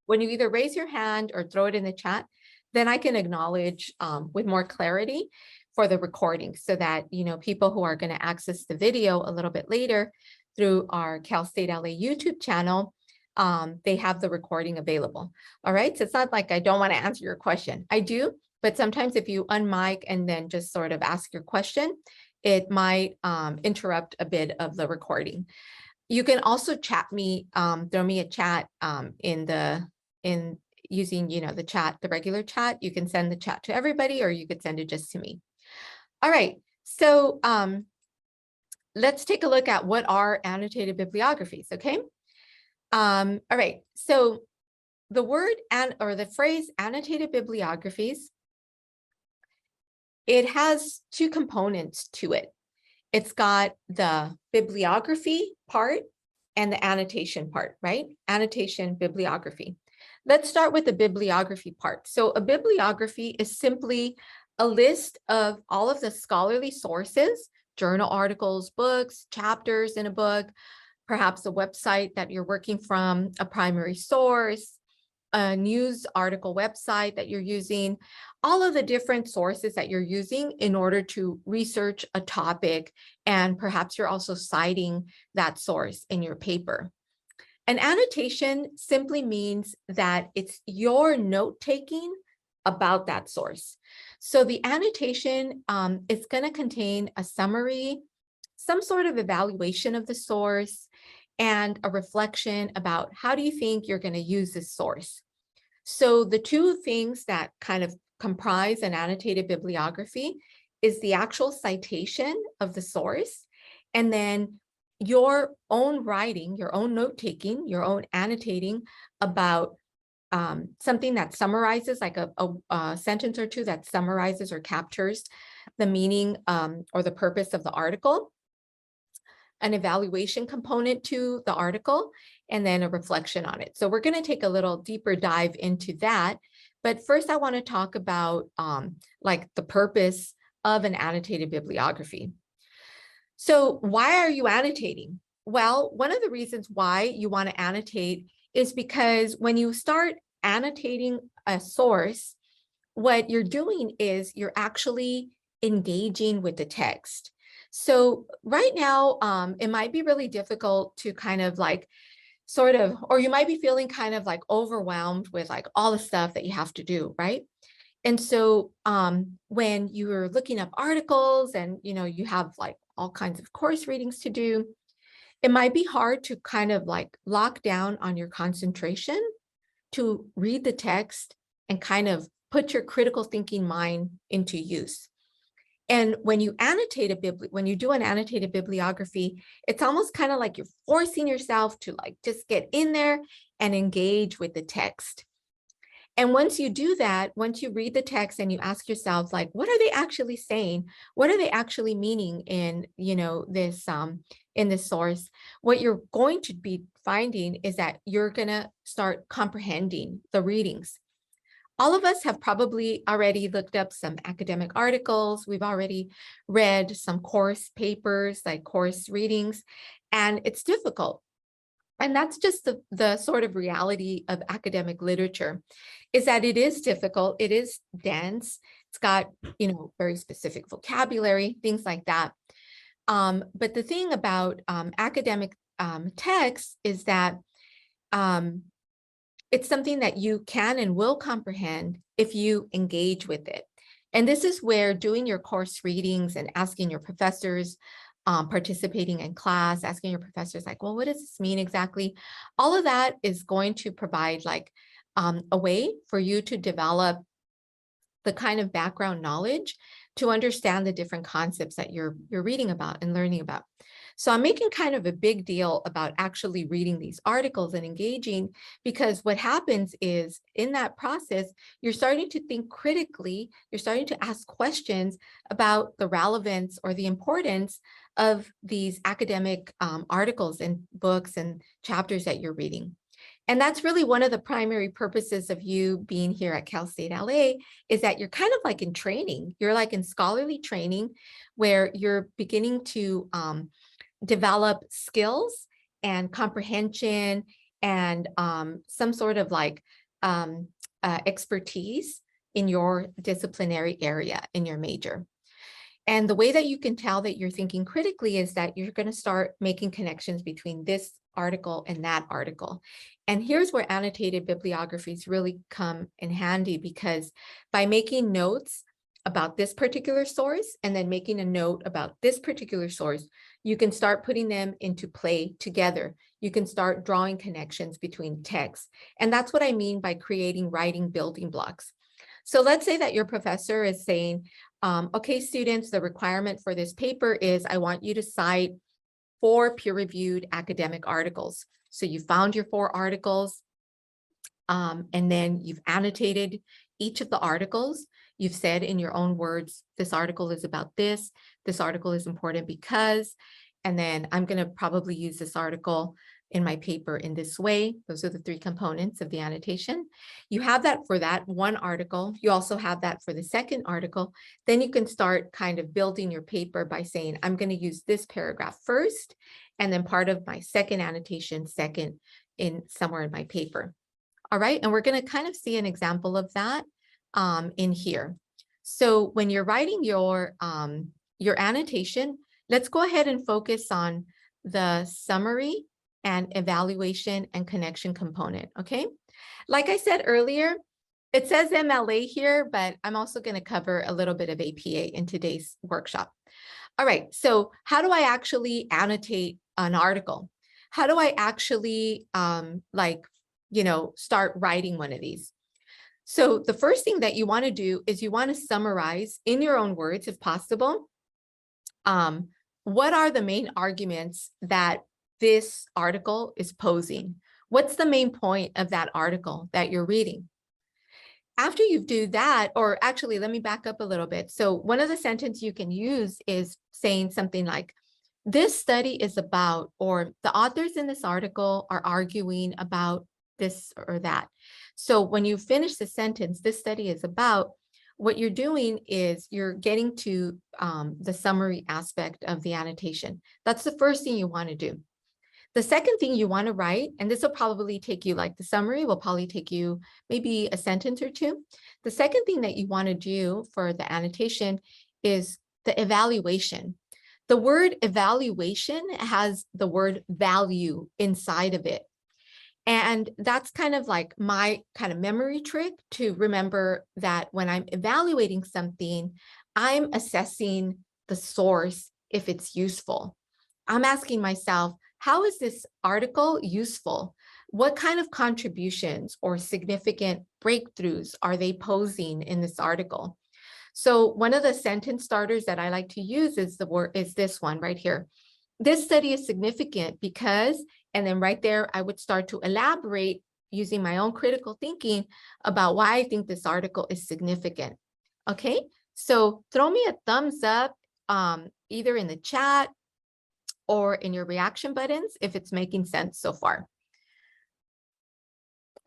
when you either raise your hand or throw it in the chat, then I can acknowledge with more clarity for the recording so that, people who are going to access the video a little bit later through our Cal State LA YouTube channel, they have the recording available. All right. So it's not like I don't want to answer your question. I do, but sometimes if you unmic and then just sort of ask your question, it might interrupt a bit of the recording. You can also chat me, throw me a chat in using, the chat, the regular chat. You can send the chat to everybody, or you could send it just to me. All right. So let's take a look at what are annotated bibliographies. Okay. All right. So the word or the phrase annotated bibliographies, it has two components to it. It's got the bibliography part and the annotation part, right? Annotation, bibliography. Let's start with the bibliography part. So a bibliography is simply a list of all of the scholarly sources, journal articles, books, chapters in a book, perhaps a website that you're working from, a primary source, a news article website that you're using, all of the different sources that you're using in order to research a topic, and perhaps you're also citing that source in your paper. An annotation simply means that it's your note-taking about that source. So the annotation is going to contain a summary, some sort of evaluation of the source, and a reflection about how do you think you're going to use this source. So the two things that kind of comprise an annotated bibliography is the actual citation of the source, and then your own writing, your own note-taking, your own annotating about something that summarizes, like a sentence or two that summarizes or captures the meaning or the purpose of the article, an evaluation component to the article, and then a reflection on it. So we're going to take a little deeper dive into that. But first, I want to talk about like the purpose of an annotated bibliography. So why are you annotating? Well, one of the reasons why you want to annotate is because when you start annotating a source, what you're doing is you're actually engaging with the text. So right now, it might be really difficult to kind of like or you might be feeling kind of like overwhelmed with like all the stuff that you have to do, right? And so when you're looking up articles and, you have like all kinds of course readings to do, it might be hard to kind of like lock down on your concentration to read the text and kind of put your critical thinking mind into use. And when you do an annotated bibliography, it's almost kind of like you're forcing yourself to like just get in there and engage with the text. And once you do that, once you read the text and you ask yourself, like, what are they actually saying? What are they actually meaning in, this in this source? What you're going to be finding is that you're going to start comprehending the readings. All of us have probably already looked up some academic articles. We've already read some course papers, like course readings, and it's difficult. And that's just the sort of reality of academic literature, is that it is difficult, it is dense, it's got, very specific vocabulary, things like that. But the thing about academic texts is that it's something that you can and will comprehend if you engage with it. And this is where doing your course readings and asking your professors, participating in class, asking your professors like, well, what does this mean exactly? All of that is going to provide like a way for you to develop the kind of background knowledge to understand the different concepts that you're reading about and learning about. So I'm making kind of a big deal about actually reading these articles and engaging, because what happens is in that process, you're starting to think critically, you're starting to ask questions about the relevance or the importance of these academic articles and books and chapters that you're reading. And that's really one of the primary purposes of you being here at Cal State LA, is that you're kind of like in training. You're like in scholarly training where you're beginning to develop skills and comprehension and some sort of like expertise in your disciplinary area, in your major. And the way that you can tell that you're thinking critically is that you're going to start making connections between this article and that article. And here's where annotated bibliographies really come in handy, because by making notes about this particular source and then making a note about this particular source, you can start putting them into play together. You can start drawing connections between texts. And that's what I mean by creating writing building blocks. So let's say that your professor is saying, okay, students, the requirement for this paper is I want you to cite 4 peer-reviewed academic articles. So you found your 4 articles, and then you've annotated each of the articles. You've said in your own words, this article is about this article is important because, and then I'm going to probably use this article in my paper in this way. Those are the 3 components of the annotation. You have that for that one article. You also have that for the second article. Then you can start kind of building your paper by saying, I'm going to use this paragraph first, and then part of my second annotation second in somewhere in my paper. All right, and we're going to kind of see an example of that in here. So when you're writing your annotation, let's go ahead and focus on the summary and evaluation and connection component, okay? Like I said earlier, it says MLA here, but I'm also going to cover a little bit of APA in today's workshop. All right, so how do I actually annotate an article? How do I actually start writing one of these? So the first thing that you want to do is you want to summarize in your own words, if possible, what are the main arguments that this article is posing? What's the main point of that article that you're reading? After you do that, or actually, let me back up a little bit. So one of the sentences you can use is saying something like, this study is about, or the authors in this article are arguing about this or that. So when you finish the sentence, this study is about, what you're doing is you're getting to the summary aspect of the annotation. That's the first thing you want to do. The second thing you want to write, and this will probably take you, like the summary will probably take you maybe a sentence or 2. The second thing that you want to do for the annotation is the evaluation. The word evaluation has the word value inside of it. And that's kind of like my kind of memory trick to remember that when I'm evaluating something, I'm assessing the source if it's useful. I'm asking myself, how is this article useful? What kind of contributions or significant breakthroughs are they posing in this article? So one of the sentence starters that I like to use is this one right here. This study is significant because, and then right there, I would start to elaborate using my own critical thinking about why I think this article is significant. Okay, so throw me a thumbs up either in the chat or in your reaction buttons if it's making sense so far.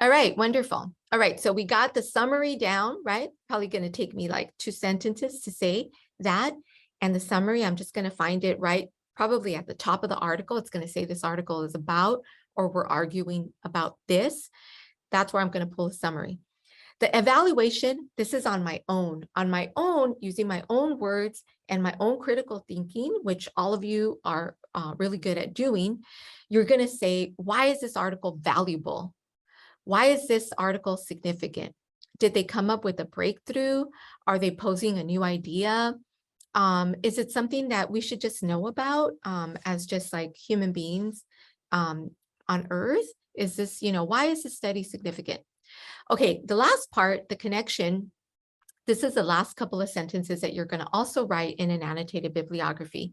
All right, wonderful. All right, so we got the summary down, right? Probably going to take me like 2 sentences to say that. And the summary, I'm just going to find it right probably at the top of the article. It's going to say this article is about, or we're arguing about this. That's where I'm going to pull a summary. The evaluation, this is on my own, using my own words and my own critical thinking, which all of you are really good at doing. You're going to say, why is this article valuable? Why is this article significant? Did they come up with a breakthrough? Are they posing a new idea? Is it something that we should just know about as just like human beings on Earth? Is this, why is this study significant? Okay, the last part, the connection, this is the last couple of sentences that you're going to also write in an annotated bibliography.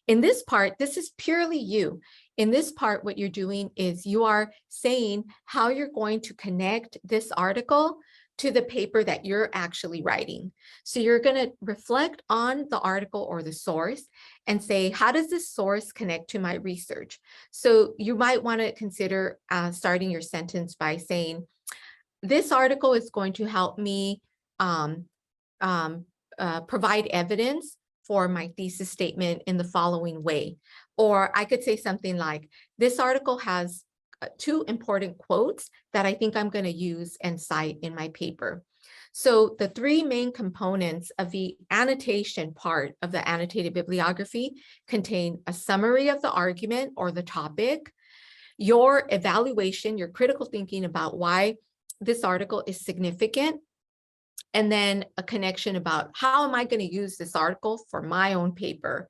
In this part, this is purely you. In this part, what you're doing is you are saying how you're going to connect this article to the paper that you're actually writing. So you're going to reflect on the article or the source and say, how does this source connect to my research? So you might want to consider starting your sentence by saying, this article is going to help me provide evidence for my thesis statement in the following way. Or I could say something like, this article has two important quotes that I think I'm going to use and cite in my paper. So the three main components of the annotation part of the annotated bibliography contain a summary of the argument or the topic, your evaluation, your critical thinking about why this article is significant, and then a connection about how am I going to use this article for my own paper.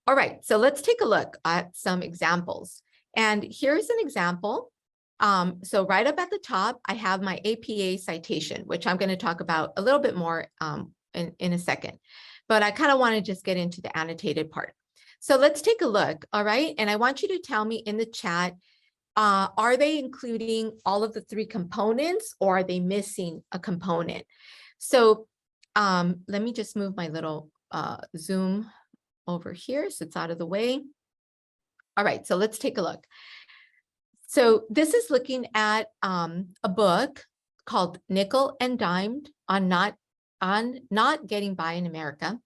All right, so let's take a look at some examples. And here's an example. So right up at the top, I have my APA citation, which I'm going to talk about a little bit more in a second. But I kind of want to just get into the annotated part. So let's take a look, all right? And I want you to tell me in the chat, are they including all of the three components or are they missing a component? So let me just move my little Zoom over here so it's out of the way. All right, so let's take a look. So this is looking at a book called Nickel and Dimed on not getting by in America.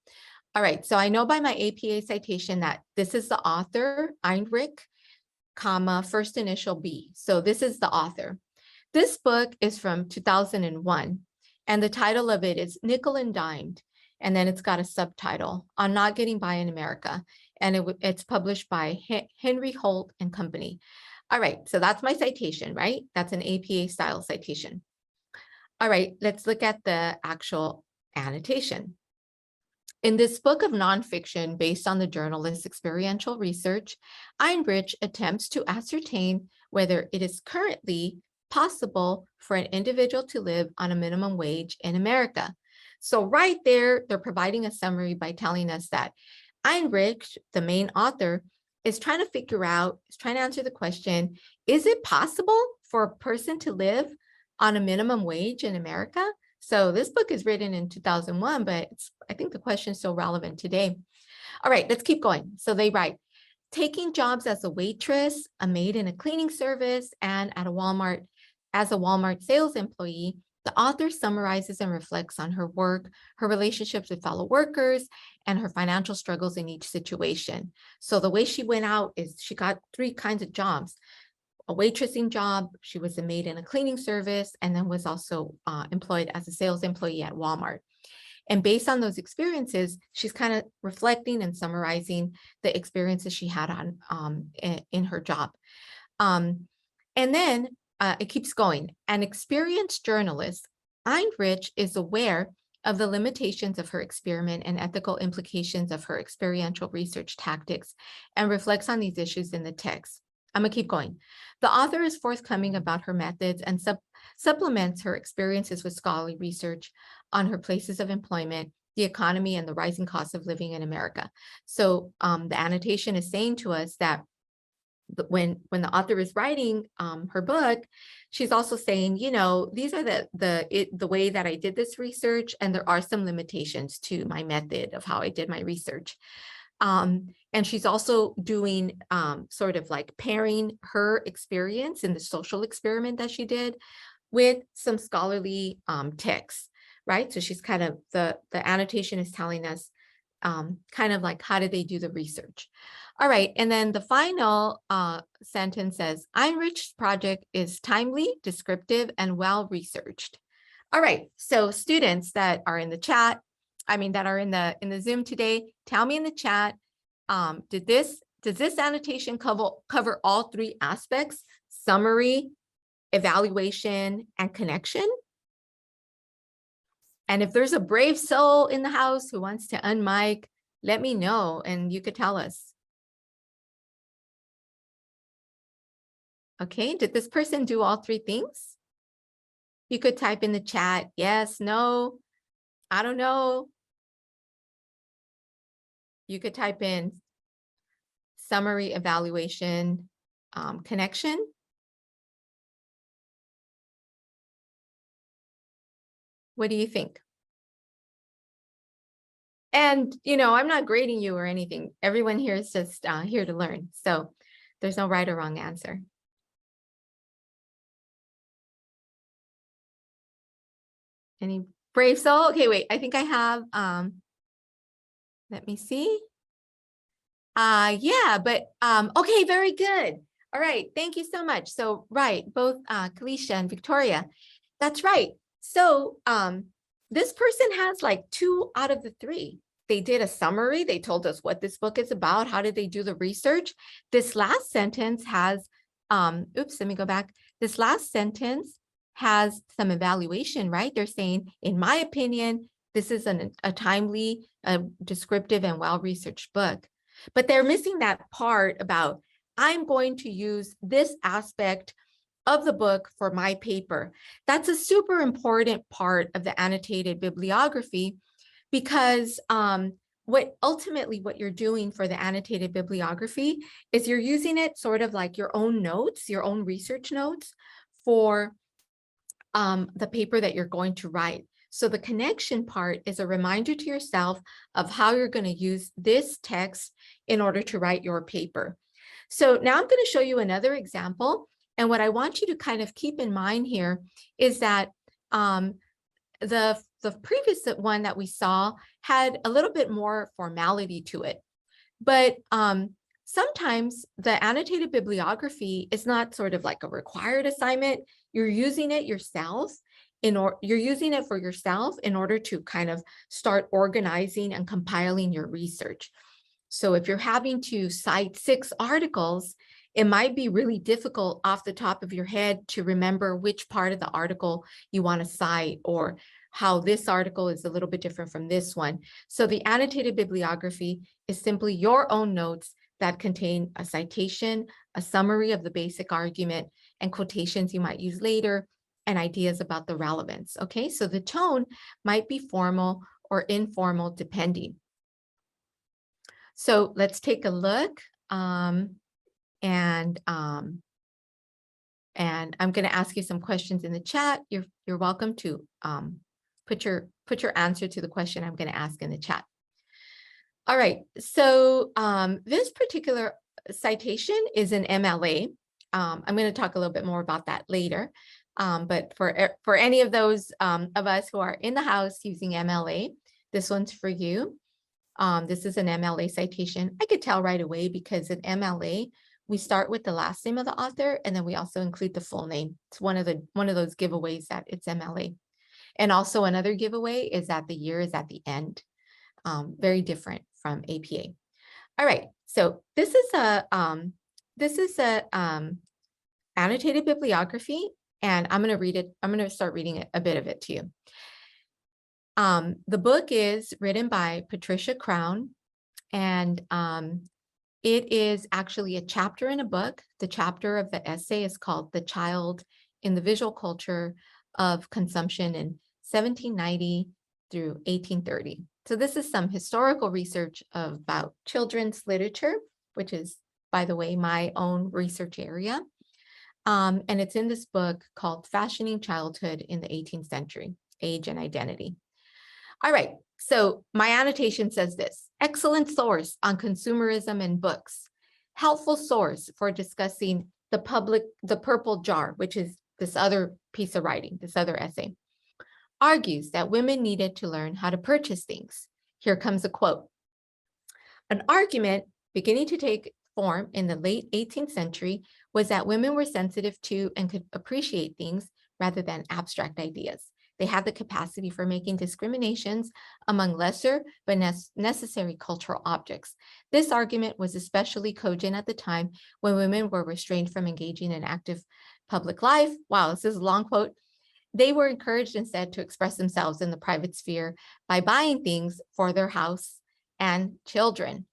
All right, so I know by my APA citation that this is the author, Heinrich, comma, first initial B. So this is the author. This book is from 2001, and the title of it is Nickel and Dimed, and then it's got a subtitle on not getting by in America, and it's published by Henry Holt and Company. All right, so that's my citation, right? That's an APA style citation. All right, let's look at the actual annotation. In this book of nonfiction based on the journalist's experiential research, Heinrich attempts to ascertain whether it is currently possible for an individual to live on a minimum wage in America. So right there, they're providing a summary by telling us that Heinrich, the main author, is trying to figure out, is trying to answer the question, is it possible for a person to live on a minimum wage in America? So this book is written in 2001, but I think the question is still relevant today. All right, let's keep going. So they write, taking jobs as a waitress, a maid in a cleaning service, and at a Walmart as a Walmart sales employee, the author summarizes and reflects on her work, her relationships with fellow workers, and her financial struggles in each situation. So the way she went out is she got three kinds of jobs. A waitressing job, she was a maid in a cleaning service, and then was also employed as a sales employee at Walmart. And based on those experiences, she's kind of reflecting and summarizing the experiences she had on in her job. And then it keeps going. An experienced journalist, Heinrich is aware of the limitations of her experiment and ethical implications of her experiential research tactics and reflects on these issues in the text. I'm gonna keep going. The author is forthcoming about her methods and supplements her experiences with scholarly research on her places of employment, the economy, and the rising cost of living in America. So the annotation is saying to us that when the author is writing her book, she's also saying, you know, these are the way that I did this research, and there are some limitations to my method of how I did my research. And she's also doing sort of like pairing her experience in the social experiment that she did with some scholarly texts, right? So she's kind of, the annotation is telling us kind of like, how did they do the research? All right, and then the final sentence says, Heinrich's project is timely, descriptive, and well-researched. All right, so students that are in the chat, that are in the Zoom today, tell me in the chat, does this annotation cover all three aspects: summary, evaluation, and connection? And if there's a brave soul in the house who wants to unmic, let me know and you could tell us. Okay, did this person do all three things? You could type in the chat, yes, no, I don't know. You could type in summary, evaluation, connection. What do you think? And, you know, I'm not grading you or anything. Everyone here is just here to learn. So there's no right or wrong answer. Any brave soul? Okay, wait, I think I have, let me see. Yeah, but, okay, very good. All right, thank you so much. So, right, both Kalisha and Victoria, that's right. So this person has like 2 out of the 3. They did a summary. They told us what this book is about. How did they do the research? This last sentence has, oops, let me go back. This last sentence has some evaluation, right? They're saying, in my opinion, this is a timely, descriptive, and well-researched book. But they're missing that part about, I'm going to use this aspect of the book for my paper. That's a super important part of the annotated bibliography, because what you're doing for the annotated bibliography is you're using it sort of like your own notes, your own research notes for the paper that you're going to write. So the connection part is a reminder to yourself of how you're going to use this text in order to write your paper. So now I'm going to show you another example. And what I want you to kind of keep in mind here is that the previous one that we saw had a little bit more formality to it. But sometimes the annotated bibliography is not sort of like a required assignment. You're using it yourself you're using it for yourself in order to kind of start organizing and compiling your research. So if you're having to cite 6 articles, it might be really difficult off the top of your head to remember which part of the article you want to cite, or how this article is a little bit different from this one. So the annotated bibliography is simply your own notes that contain a citation, a summary of the basic argument, and quotations you might use later, and ideas about the relevance. Okay, so the tone might be formal or informal depending. So let's take a look. And I'm going to ask you some questions in the chat. You're welcome to put your answer to the question I'm going to ask in the chat. All right, so this particular citation is an MLA. I'm going to talk a little bit more about that later. But for any of those of us who are in the house using MLA, this one's for you. This is an MLA citation. I could tell right away because in MLA, we start with the last name of the author, and then we also include the full name. It's one of those giveaways that it's MLA. And also another giveaway is that the year is at the end. Very different from APA. All right, so this is a annotated bibliography, and I'm going to read it. I'm going to start reading a bit of it to you. The book is written by Patricia Crown, and it is actually a chapter in a book. The chapter of the essay is called "The Child in the Visual Culture of Consumption in 1790 through 1830." So this is some historical research about children's literature, which is, by the way, my own research area. And it's in this book called "Fashioning Childhood in the 18th Century, Age and Identity." All right, so my annotation says this: excellent source on consumerism in books, helpful source for discussing the purple jar, which is this other piece of writing, this other essay, argues that women needed to learn how to purchase things. Here comes a quote. An argument beginning to take form in the late 18th century was that women were sensitive to and could appreciate things rather than abstract ideas. They had the capacity for making discriminations among lesser but necessary cultural objects. This argument was especially cogent at the time when women were restrained from engaging in active public life. Wow, this is a long quote. They were encouraged instead to express themselves in the private sphere by buying things for their house and children.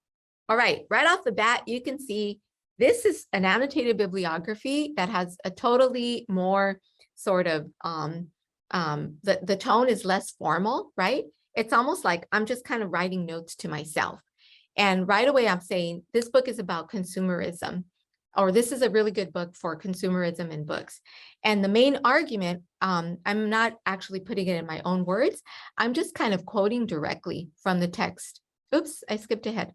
All right, right off the bat, you can see this is an annotated bibliography that has a totally more sort of, the tone is less formal, right? It's almost like I'm just kind of writing notes to myself. And right away, I'm saying this book is about consumerism, or this is a really good book for consumerism in books. And the main argument, I'm not actually putting it in my own words. I'm just kind of quoting directly from the text. Oops, I skipped ahead.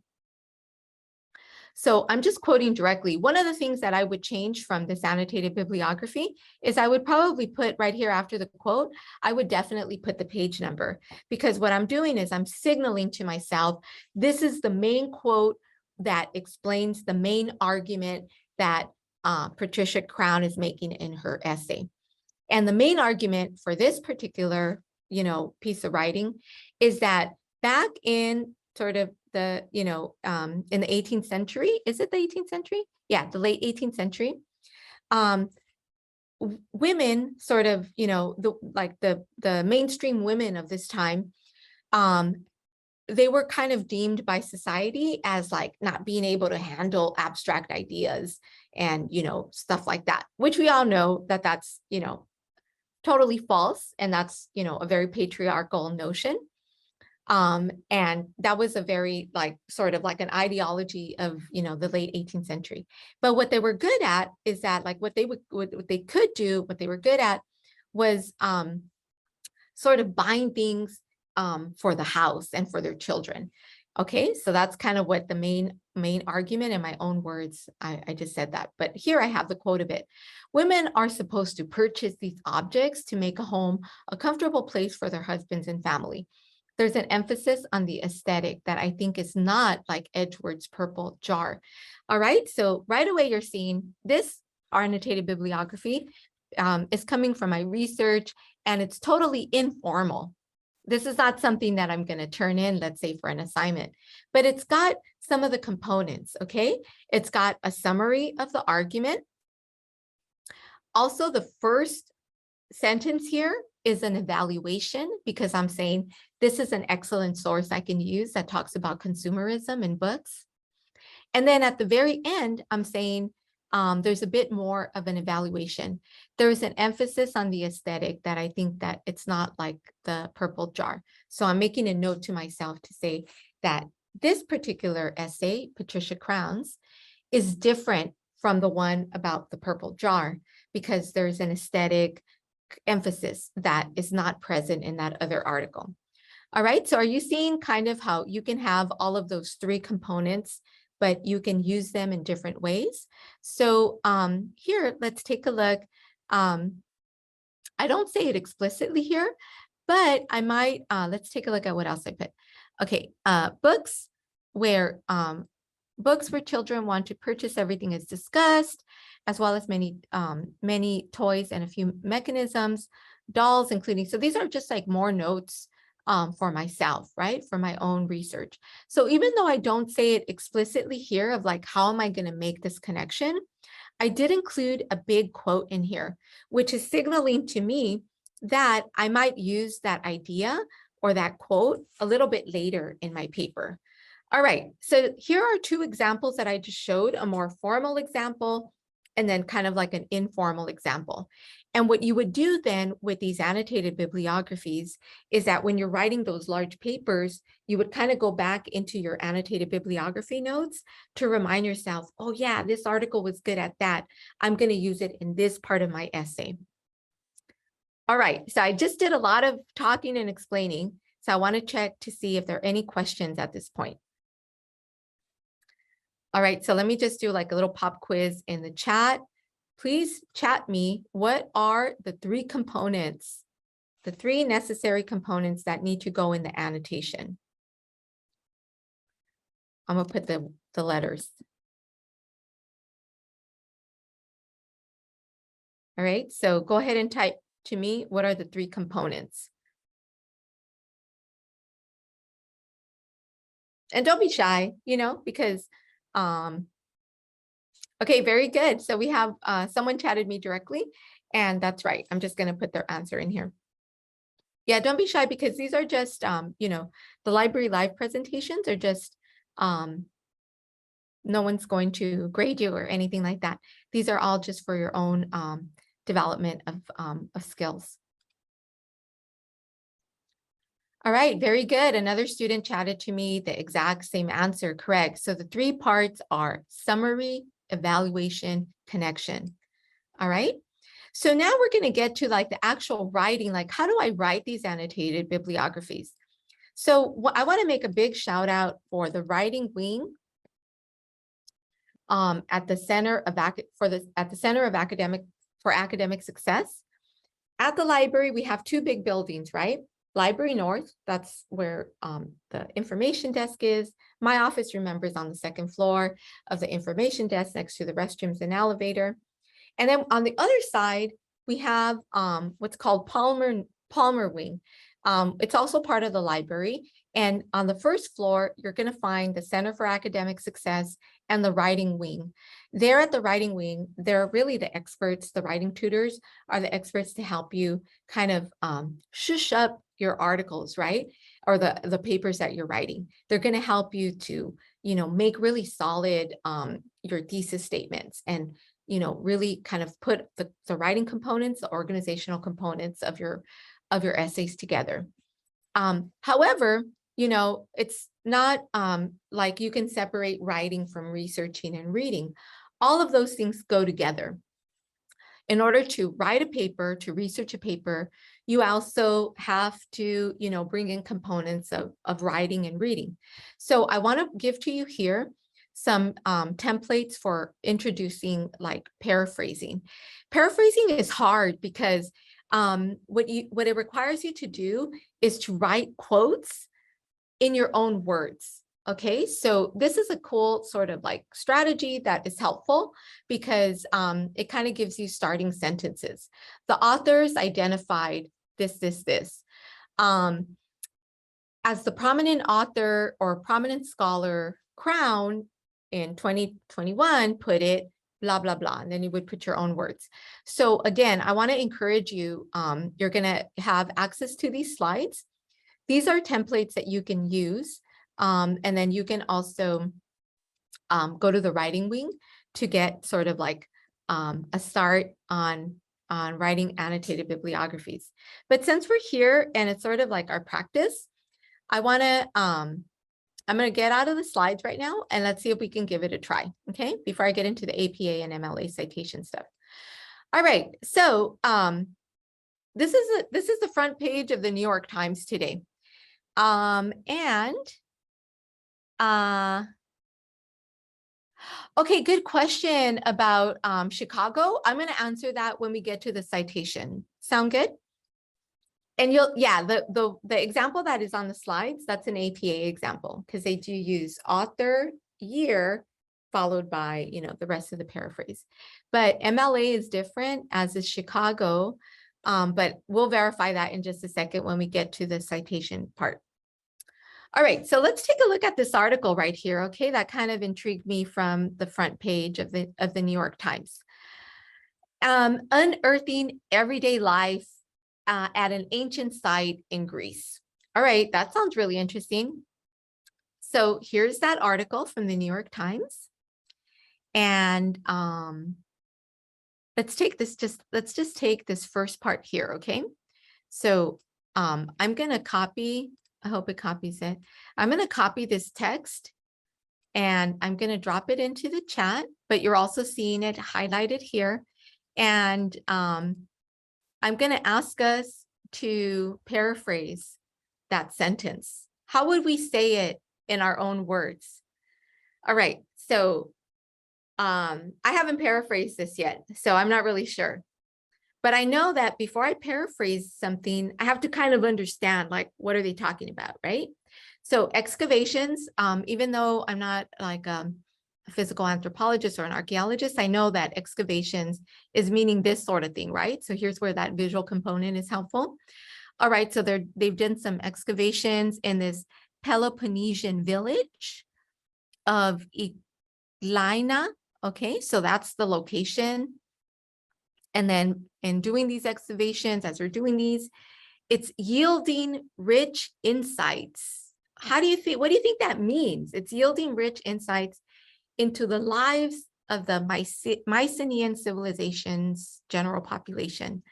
So I'm just quoting directly. One of the things that I would change from this annotated bibliography is I would probably put right here after the quote, I would definitely put the page number, because what I'm doing is I'm signaling to myself, this is the main quote that explains the main argument that Patricia Crown is making in her essay. And the main argument for this particular, piece of writing is that back in sort of the, in the 18th century, is it the 18th century? Yeah, the late 18th century. Women sort of, the mainstream women of this time, they were kind of deemed by society as like not being able to handle abstract ideas and, stuff like that, which we all know that that's, totally false. And that's, a very patriarchal notion. And that was a very sort of like an ideology of, the late 18th century. But what they were good at is that what they were good at was sort of buying things for the house and for their children. Okay, so that's kind of what the main argument, in my own words, I just said that. But here I have the quote of it. Women are supposed to purchase these objects to make a home a comfortable place for their husbands and family. There's an emphasis on the aesthetic that I think is not like Edgeworth's purple jar. All right, so right away you're seeing this annotated bibliography is coming from my research, and it's totally informal. This is not something that I'm going to turn in, let's say, for an assignment, but it's got some of the components, okay? It's got a summary of the argument. Also, the first sentence here is an evaluation, because I'm saying this is an excellent source I can use that talks about consumerism in books. And then at the very end, I'm saying there's a bit more of an evaluation. There's an emphasis on the aesthetic that I think that it's not like the purple jar. So I'm making a note to myself to say that this particular essay, Patricia Crown's, is different from the one about the purple jar, because there's an aesthetic emphasis that is not present in that other article. All right, so are you seeing kind of how you can have all of those three components, but you can use them in different ways? So here, let's take a look. I don't say it explicitly here, but I might, let's take a look at what else I put. Okay, books where children want to purchase everything is discussed, as well as many toys and a few mechanisms, dolls including. So these are just like more notes for myself, right? For my own research. So even though I don't say it explicitly here of like, how am I going to make this connection? I did include a big quote in here, which is signaling to me that I might use that idea or that quote a little bit later in my paper. All right, so here are two examples that I just showed, a more formal example and then kind of like an informal example. And what you would do then with these annotated bibliographies is that when you're writing those large papers, you would kind of go back into your annotated bibliography notes to remind yourself, oh yeah, this article was good at that. I'm going to use it in this part of my essay. All right, so I just did a lot of talking and explaining. So I want to check to see if there are any questions at this point. All right, so let me just do like a little pop quiz in the chat. Please chat me, what are the three components, the three necessary components that need to go in the annotation? I'm gonna put the letters. All right, so go ahead and type to me, what are the three components? And don't be shy, because okay, very good. So we have someone chatted me directly, and that's right. I'm just going to put their answer in here. Yeah, don't be shy, because these are just, the library live presentations are just, no one's going to grade you or anything like that. These are all just for your own development of skills. All right, very good. Another student chatted to me the exact same answer, correct. So the three parts are summary, evaluation, connection. All right. So now we're going to get to like the actual writing, like how do I write these annotated bibliographies? So I want to make a big shout out for the writing wing at the center of academic success. At the library, we have two big buildings, right? Library North, that's where the information desk is. My office, remember, is on the second floor of the information desk next to the restrooms and elevator. And then on the other side, we have what's called Palmer Wing. It's also part of the library. And on the first floor, you're going to find the Center for Academic Success and the Writing Wing. There at the Writing Wing, they're really the experts. The writing tutors are the experts to help you kind of shush up your articles, right? Or the papers that you're writing. They're going to help you to, make really solid your thesis statements and, really kind of put the writing components, the organizational components of your essays together. However, it's not like you can separate writing from researching and reading. All of those things go together. In order to write a paper, to research a paper, you also have to, bring in components of writing and reading. So I want to give to you here some templates for introducing like paraphrasing. Paraphrasing is hard because what it requires you to do is to write quotes in your own words. Okay, so this is a cool sort of like strategy that is helpful because it kind of gives you starting sentences. The authors identified this. As the prominent author or prominent scholar Crown in 2021 put it, blah, blah, blah, and then you would put your own words. So again, I want to encourage you, you're going to have access to these slides. These are templates that you can use. And then you can also go to the Writing Wing to get sort of like a start on writing annotated bibliographies. But since we're here and it's sort of like our practice, I'm going to get out of the slides right now and let's see if we can give it a try, okay? Before I get into the APA and MLA citation stuff. All right, so this is the front page of the New York Times today. Okay, good question about Chicago. I'm going to answer that when we get to the citation. Sound good? And the example that is on the slides, that's an APA example because they do use author, year, followed by, the rest of the paraphrase. But MLA is different, as is Chicago. But we'll verify that in just a second when we get to the citation part. All right, so let's take a look at this article right here, okay? That kind of intrigued me from the front page of the New York Times. Unearthing everyday life at an ancient site in Greece. All right, that sounds really interesting. So here's that article from the New York Times. And let's just take this first part here, okay? So I'm going to copy, I hope it copies it. I'm going to copy this text and I'm going to drop it into the chat, but you're also seeing it highlighted here. And I'm going to ask us to paraphrase that sentence. How would we say it in our own words? All right, so I haven't paraphrased this yet, so I'm not really sure. But I know that before I paraphrase something, I have to kind of understand, like, what are they talking about, right? So excavations, even though I'm not like a physical anthropologist or an archaeologist, I know that excavations is meaning this sort of thing, right? So here's where that visual component is helpful. All right, so they've done some excavations in this Peloponnesian village of Lina. Okay, so that's the location. And then in doing these excavations, as we're doing these, it's yielding rich insights. What do you think that means? It's yielding rich insights into the lives of the Mycenaean civilization's general population.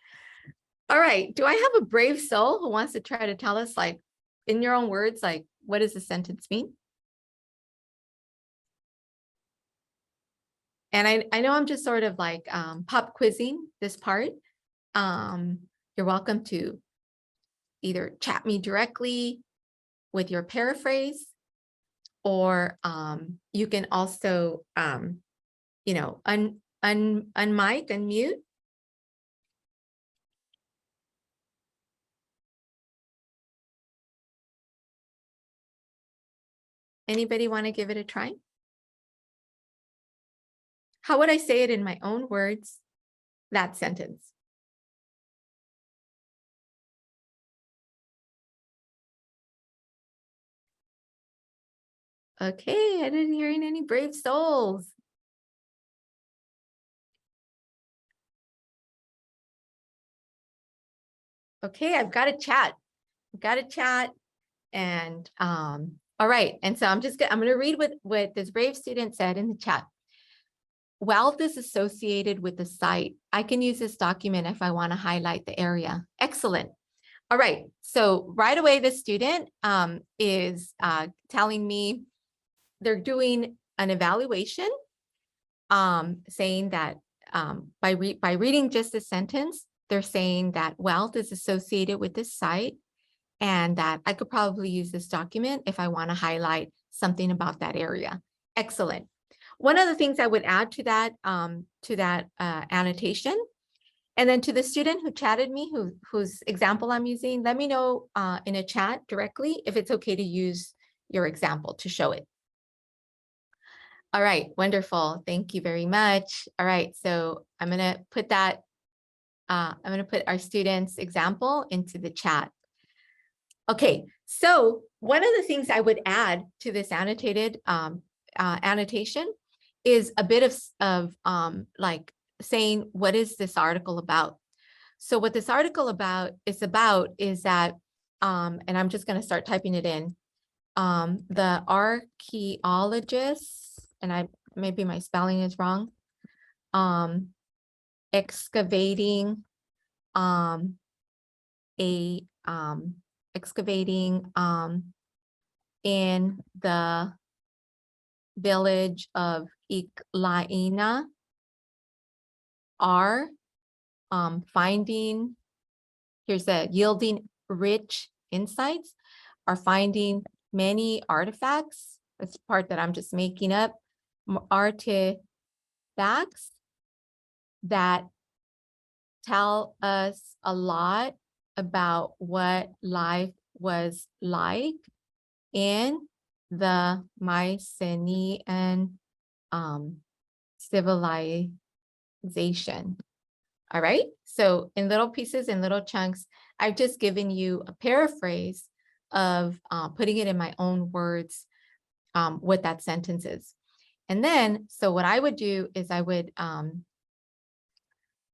All right, do I have a brave soul who wants to try to tell us, like, in your own words, like, what does the sentence mean? And I know I'm just sort of like pop quizzing this part. You're welcome to either chat me directly with your paraphrase, or you can also, unmic, unmute. Anybody want to give it a try? How would I say it in my own words, that sentence? Okay, I didn't hear any brave souls. Okay, I've got a chat. And all right. And so I'm going to read what this brave student said in the chat. Wealth is associated with the site. I can use this document if I want to highlight the area. Excellent. All right. So right away, the student is telling me they're doing an evaluation, saying that by reading just a sentence, they're saying that wealth is associated with this site, and that I could probably use this document if I want to highlight something about that area. Excellent. One of the things I would add to that annotation, and then to the student who chatted me, whose example I'm using, let me know in a chat directly if it's okay to use your example to show it. All right, wonderful. Thank you very much. All right, so I'm going to put that, I'm going to put our student's example into the chat. Okay, so one of the things I would add to this annotated annotation is a bit of like saying, what is this article about? So what this article is that, and I'm just going to start typing it in, the archaeologists, and maybe my spelling is wrong, excavating in the village of Iklaina are finding, yielding rich insights, are finding many artifacts. That's the part that I'm just making up. Artifacts that tell us a lot about what life was like in the Mycenaean civilization. All right, so in little pieces, in little chunks, I've just given you a paraphrase of putting it in my own words, what that sentence is. And then, so what I would do is I would, let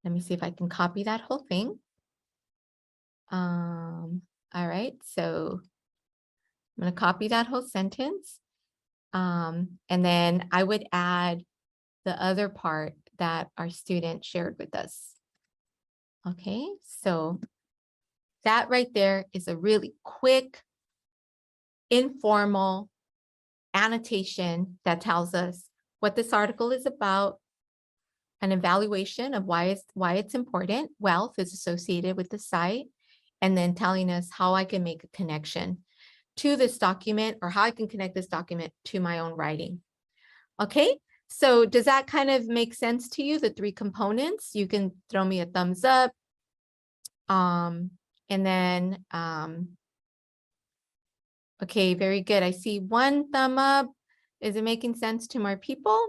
me see if I can copy that whole thing. All right, so I'm going to copy that whole sentence. And then I would add the other part that our student shared with us. Okay, so that right there is a really quick, informal annotation that tells us what this article is about, an evaluation of why it's important. Wealth is associated with the site, and then telling us how I can make a connection to this document, or how I can connect this document to my own writing. Okay, so does that kind of make sense to you, the three components? You can throw me a thumbs up. And then, okay, very good. I see one thumb up. Is it making sense to more people?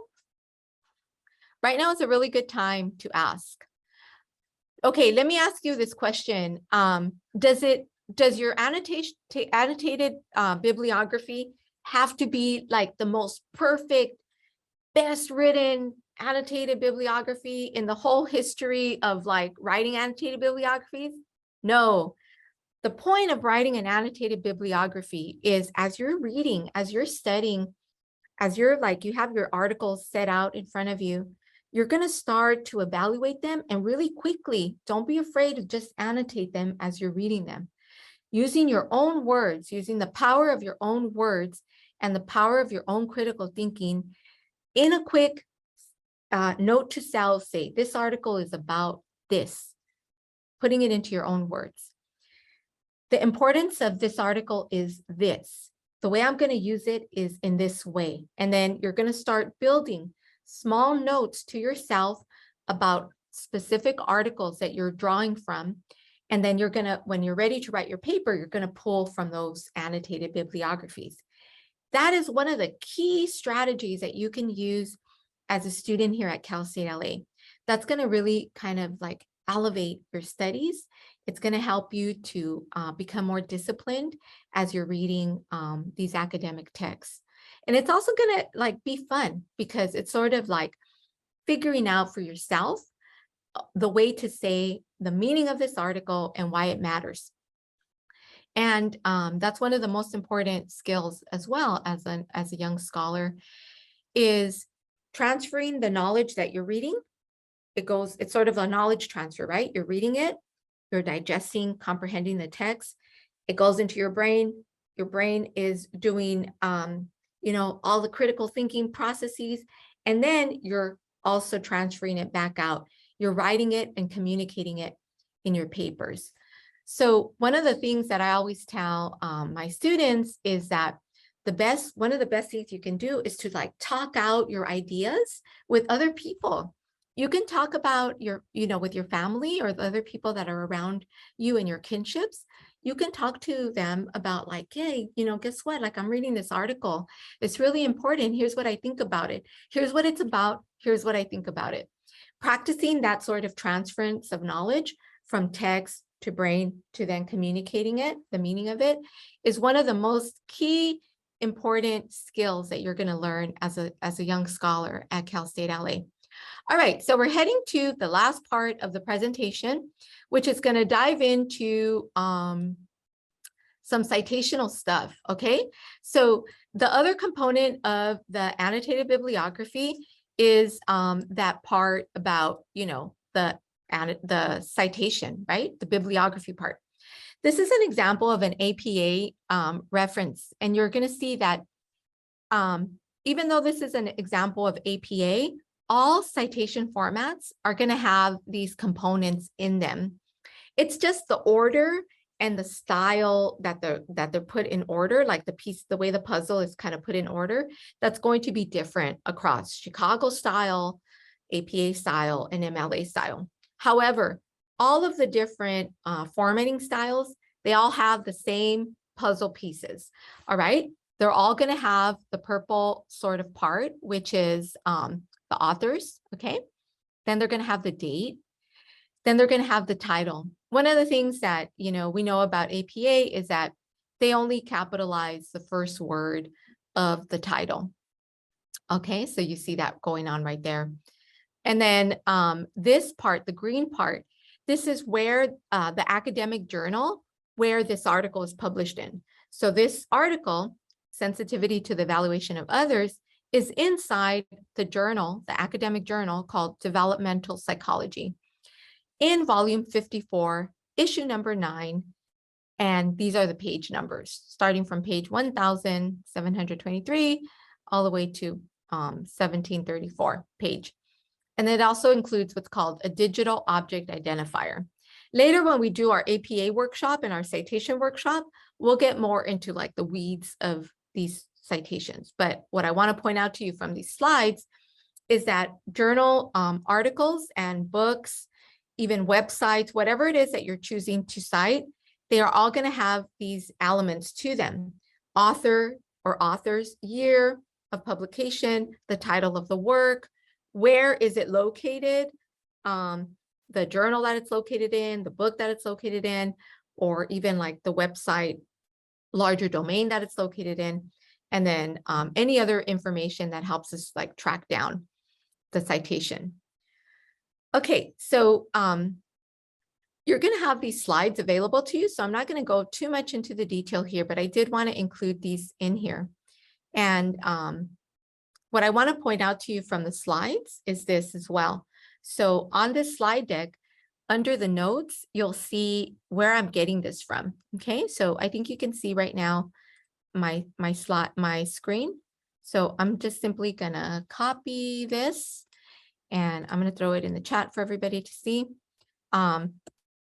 Right now is a really good time to ask. Okay, let me ask you this question. Does your annotated bibliography have to be like the most perfect, best written annotated bibliography in the whole history of like writing annotated bibliographies? No. The point of writing an annotated bibliography is, as you're reading, as you're studying, as you're like, you have your articles set out in front of you, you're going to start to evaluate them, and really quickly, don't be afraid to just annotate them as you're reading them. Using your own words, using the power of your own words and the power of your own critical thinking, in a quick note to self, say, this article is about this, putting it into your own words. The importance of this article is this. The way I'm going to use it is in this way. And then you're going to start building small notes to yourself about specific articles that you're drawing from. And then you're going to, when you're ready to write your paper, you're going to pull from those annotated bibliographies. That is one of the key strategies that you can use as a student here at Cal State LA. That's going to really kind of like elevate your studies. It's going to help you to become more disciplined as you're reading these academic texts. And it's also going to like be fun because it's sort of like figuring out for yourself the way to say the meaning of this article and why it matters. And that's one of the most important skills as well as a young scholar, is transferring the knowledge that you're reading. It's sort of a knowledge transfer, right? You're reading it, you're digesting, comprehending the text. It goes into your brain. Your brain is doing, all the critical thinking processes, and then you're also transferring it back out. You're writing it and communicating it in your papers. So one of the things that I always tell my students is that one of the best things you can do is to like talk out your ideas with other people. You can talk about with your family or the other people that are around you and your kinships. You can talk to them about like, hey, guess what? Like, I'm reading this article. It's really important. Here's what I think about it. Here's what it's about. Here's what I think about it. Practicing that sort of transference of knowledge from text to brain to then communicating it, the meaning of it, is one of the most key important skills that you're going to learn as a young scholar at Cal State LA. All right, so we're heading to the last part of the presentation, which is going to dive into some citational stuff, okay? So the other component of the annotated bibliography is that part about, the citation, right? The bibliography part. This is an example of an APA reference, and you're going to see that even though this is an example of APA, all citation formats are going to have these components in them. It's just the order and the style that they're put in order, like the way the puzzle is kind of put in order, that's going to be different across Chicago style, APA style, and MLA style. However, all of the different formatting styles, they all have the same puzzle pieces, all right? They're all going to have the purple sort of part, which is the authors, okay? Then they're going to have the date. Then they're going to have the title. One of the things that, we know about APA is that they only capitalize the first word of the title. Okay, so you see that going on right there. And then this part, the green part, this is where the academic journal where this article is published in. So this article, Sensitivity to the Evaluation of Others, is inside the journal, the academic journal called Developmental Psychology, in volume 54, issue number 9. And these are the page numbers, starting from page 1723 all the way to 1734 page. And it also includes what's called a digital object identifier. Later, when we do our APA workshop and our citation workshop, we'll get more into like the weeds of these citations. But what I want to point out to you from these slides is that journal articles and books, even websites, whatever it is that you're choosing to cite, they are all going to have these elements to them. Author or author's year of publication, the title of the work, where is it located, the journal that it's located in, the book that it's located in, or even like the website, larger domain that it's located in, and then any other information that helps us like track down the citation. Okay, so you're going to have these slides available to you, so I'm not going to go too much into the detail here, but I did want to include these in here. And what I want to point out to you from the slides is this as well. So on this slide deck, under the notes, you'll see where I'm getting this from. Okay, so I think you can see right now my screen. So I'm just simply going to copy this and I'm going to throw it in the chat for everybody to see.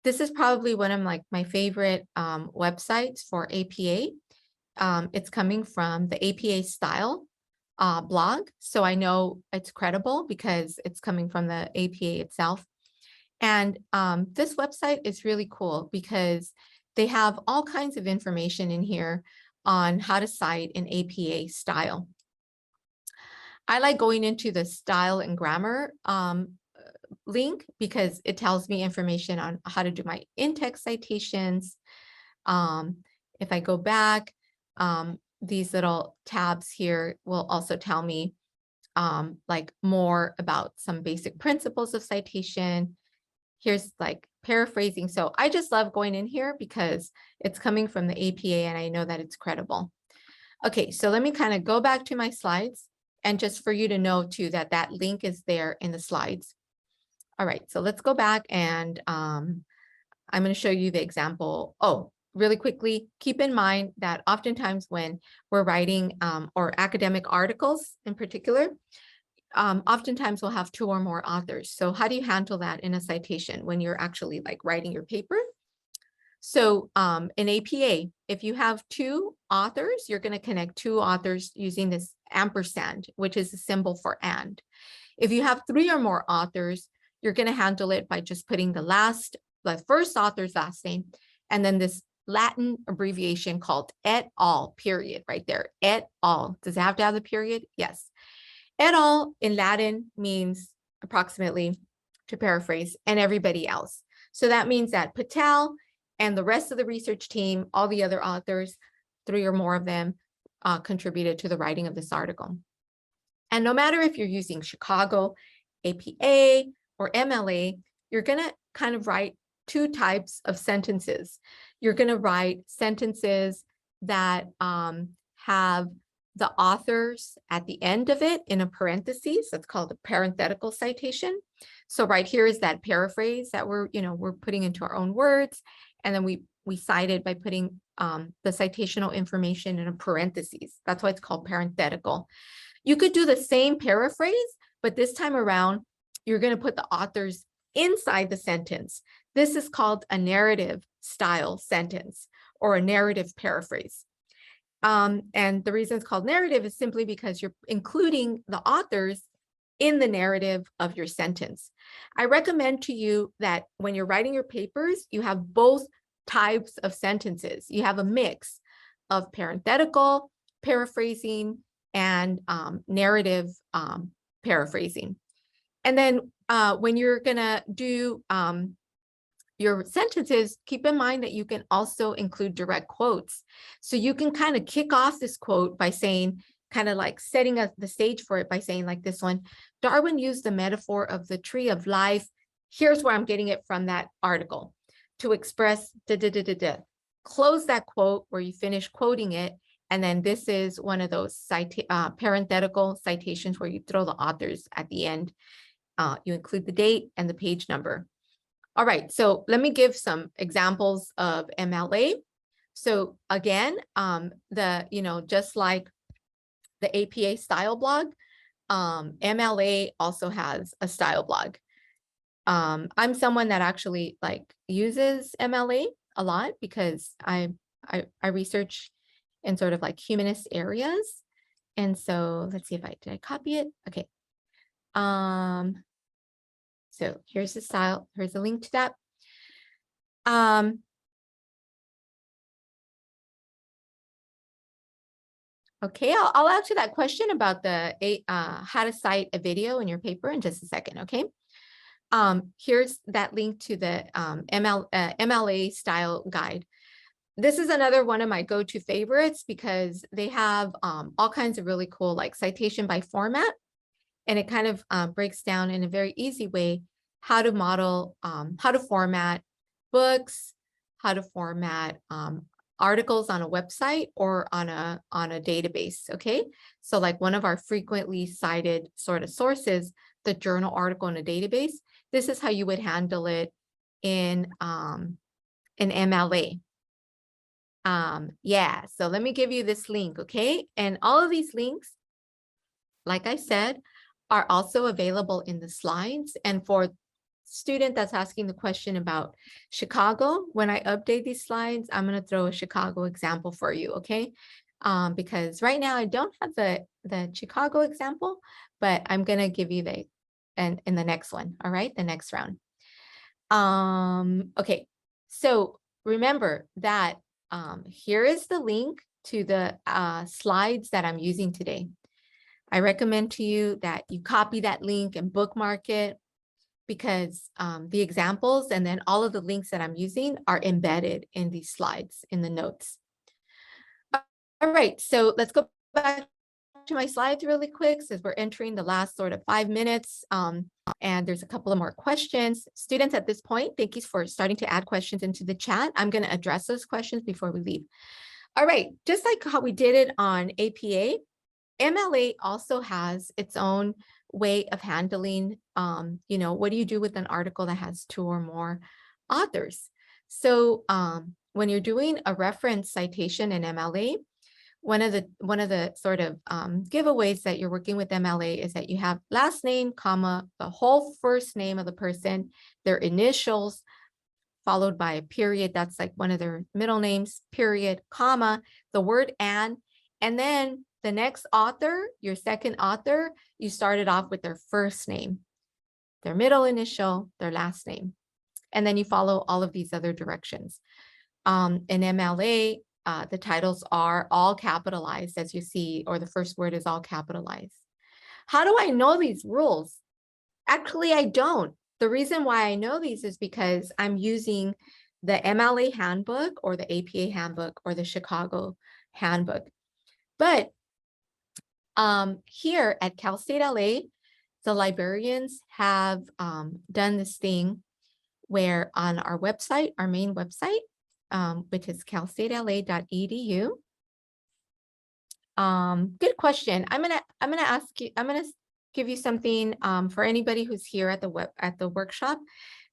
This is probably one of my favorite websites for APA. It's coming from the APA Style blog. So I know it's credible because it's coming from the APA itself. And this website is really cool because they have all kinds of information in here on how to cite in APA style. I like going into the style and grammar link because it tells me information on how to do my in-text citations. If I go back, these little tabs here will also tell me like more about some basic principles of citation. Here's like paraphrasing. So I just love going in here because it's coming from the APA and I know that it's credible. Okay, so let me kind of go back to my slides and just for you to know too that that link is there in the slides. All right, so let's go back and I'm going to show you the example. Oh, really quickly, keep in mind that oftentimes when we're writing or academic articles in particular, oftentimes we'll have 2 or more authors. So how do you handle that in a citation when you're actually like writing your paper? So in APA, if you have 2 authors, you're going to connect 2 authors using this ampersand, which is a symbol for and. If you have 3 or more authors, you're going to handle it by just putting the first author's last name, and then this Latin abbreviation called et al, period, right there, et al. Does it have to have the period? Yes. Et al in Latin means approximately, to paraphrase, and everybody else. So that means that Patel and the rest of the research team, all the other authors, 3 or more of them, contributed to the writing of this article. And no matter if you're using Chicago, APA, or MLA, you're going to kind of write 2 types of sentences. You're going to write sentences that have the authors at the end of it in a parentheses. That's called a parenthetical citation. So right here is that paraphrase that we're putting into our own words. And then we cite it by putting the citational information in a parentheses. That's why it's called parenthetical. You could do the same paraphrase, but this time around, you're going to put the authors inside the sentence. This is called a narrative style sentence or a narrative paraphrase. And the reason it's called narrative is simply because you're including the authors in the narrative of your sentence. I recommend to you that when you're writing your papers, you have both types of sentences. You have a mix of parenthetical paraphrasing and narrative paraphrasing. And then when you're going to do your sentences, keep in mind that you can also include direct quotes. So you can kind of kick off this quote by saying, kind of like setting up the stage for it by saying like this one, Darwin used the metaphor of the tree of life. Here's where I'm getting it from that article to express da, da, da, da, da. Close that quote where you finish quoting it. And then this is one of those parenthetical citations where you throw the authors at the end. You include the date and the page number. All right, so let me give some examples of MLA. So again, just like the APA style blog, MLA also has a style blog. I'm someone that actually like uses MLA a lot because I research in sort of like humanist areas. And so let's see if did I copy it? Okay. So here's the style, here's a link to that. Okay, I'll answer that question about the how to cite a video in your paper in just a second, okay? Here's that link to the MLA style guide. This is another one of my go-to favorites because they have all kinds of really cool like citation by format. And it kind of breaks down in a very easy way how to model, how to format books, how to format articles on a website or on a database, okay? So like one of our frequently cited sort of sources, the journal article in a database, this is how you would handle it in MLA. Yeah, so let me give you this link, okay? And all of these links, like I said, are also available in the slides. And for student that's asking the question about Chicago, when I update these slides, I'm going to throw a Chicago example for you, okay? Because right now I don't have the Chicago example, but I'm going to give you in the next one, all right? The next round. Okay, so remember that here is the link to the slides that I'm using today. I recommend to you that you copy that link and bookmark it, because the examples and then all of the links that I'm using are embedded in these slides in the notes. All right, so let's go back to my slides really quick, since we're entering the last sort of 5 minutes, and there's a couple of more questions. Students, at this point, thank you for starting to add questions into the chat. I'm going to address those questions before we leave. All right, just like how we did it on APA, MLA also has its own way of handling, you know, what do you do with an article that has 2 or more authors? So when you're doing a reference citation in MLA, one of the sort of giveaways that you're working with MLA is that you have last name, comma, the whole first name of the person, their initials, followed by a period. That's like one of their middle names, period, comma, the word and then the next author, your second author, you started off with their first name, their middle initial, their last name. And then you follow all of these other directions. In MLA, the titles are all capitalized, as you see, or the first word is all capitalized. How do I know these rules? Actually, I don't. The reason why I know these is because I'm using the MLA handbook or the APA handbook or the Chicago handbook. But here at Cal State L.A, the librarians have done this thing where on our website, our main website, which is calstatela.edu. Good question. I'm gonna ask you. I'm gonna give you something for anybody who's here at the workshop